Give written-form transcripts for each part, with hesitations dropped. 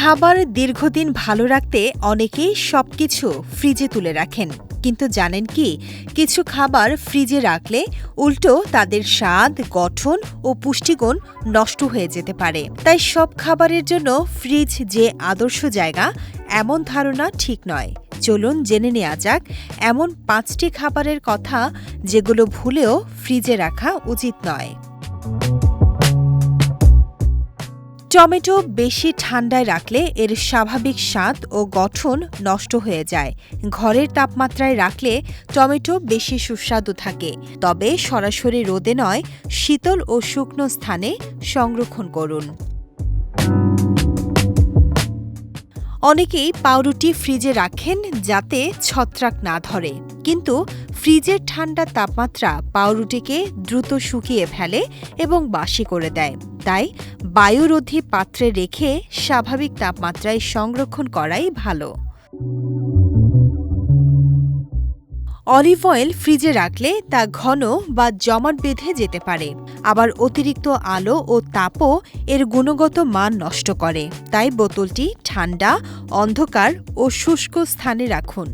খাবার দীর্ঘদিন ভালো রাখতে অনেকেই সবকিছু ফ্রিজে তুলে রাখেন, কিন্তু জানেন কি, কিছু খাবার ফ্রিজে রাখলে উল্টো তাদের স্বাদ, গঠন ও পুষ্টিগুণ নষ্ট হয়ে যেতে পারে। তাই সব খাবারের জন্য ফ্রিজ যে আদর্শ জায়গা, এমন ধারণা ঠিক নয়। চলুন জেনে নেওয়া যাক এমন 5টি খাবারের কথা যেগুলো ভুলেও ফ্রিজে রাখা উচিত নয়। টমেটো বেশি ঠান্ডায় রাখলে এর স্বাভাবিক স্বাদ ও গঠন নষ্ট হয়ে যায়। ঘরের তাপমাত্রায় রাখলে টমেটো বেশি সুস্বাদু থাকে, তবে সরাসরি রোদে নয়, শীতল ও শুকনো স্থানে সংরক্ষণ করুন। অনেকেই পাউরুটি ফ্রিজে রাখেন যাতে ছত্রাক না ধরে, কিন্তু ফ্রিজের ঠান্ডা তাপমাত্রা পাউরুটিকে দ্রুত শুকিয়ে ফেলে এবং বাসি করে দেয়। তাই বায়ুরোধী পাত্রে রেখে স্বাভাবিক তাপমাত্রায় সংরক্ষণ করাই ভালো। অলিভ অয়েল ফ্রিজে রাখলে তা ঘন বা জমাট বেঁধে যেতে পারে, আবার অতিরিক্ত আলো ও তাপও এর গুণগত মান নষ্ট করে। তাই বোতলটি ঠান্ডা, অন্ধকার ও শুষ্ক স্থানে রাখুন।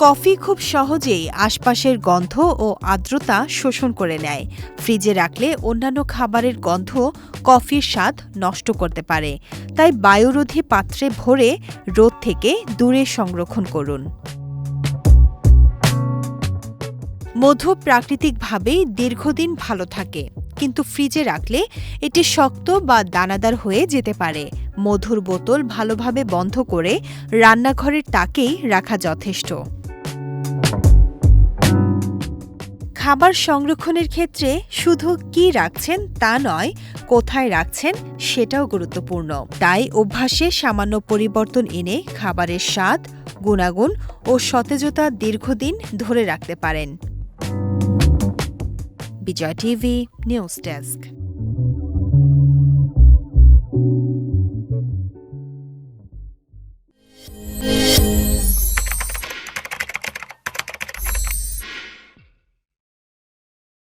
কফি খুব সহজেই আশপাশের গন্ধ ও আর্দ্রতা শোষণ করে নেয়। ফ্রিজে রাখলে অন্যান্য খাবারের গন্ধ কফির স্বাদ নষ্ট করতে পারে। তাই বায়ুরোধী পাত্রে ভরে রোদ থেকে দূরে সংরক্ষণ করুন। মধু প্রাকৃতিকভাবেই দীর্ঘদিন ভালো থাকে, কিন্তু ফ্রিজে রাখলে এটি শক্ত বা দানাদার হয়ে যেতে পারে। মধুর বোতল ভালোভাবে বন্ধ করে রান্নাঘরের তাকেই রাখা যথেষ্ট। খাবার সংরক্ষণের ক্ষেত্রে শুধু কি রাখছেন তা নয়, কোথায় রাখছেন সেটাও গুরুত্বপূর্ণ। তাই অভ্যাসে সামান্য পরিবর্তন এনে খাবারের স্বাদ, গুণাগুণ ও সতেজতা দীর্ঘদিন ধরে রাখতে পারেন। বিজয় টিভি নিউজ ডেস্ক।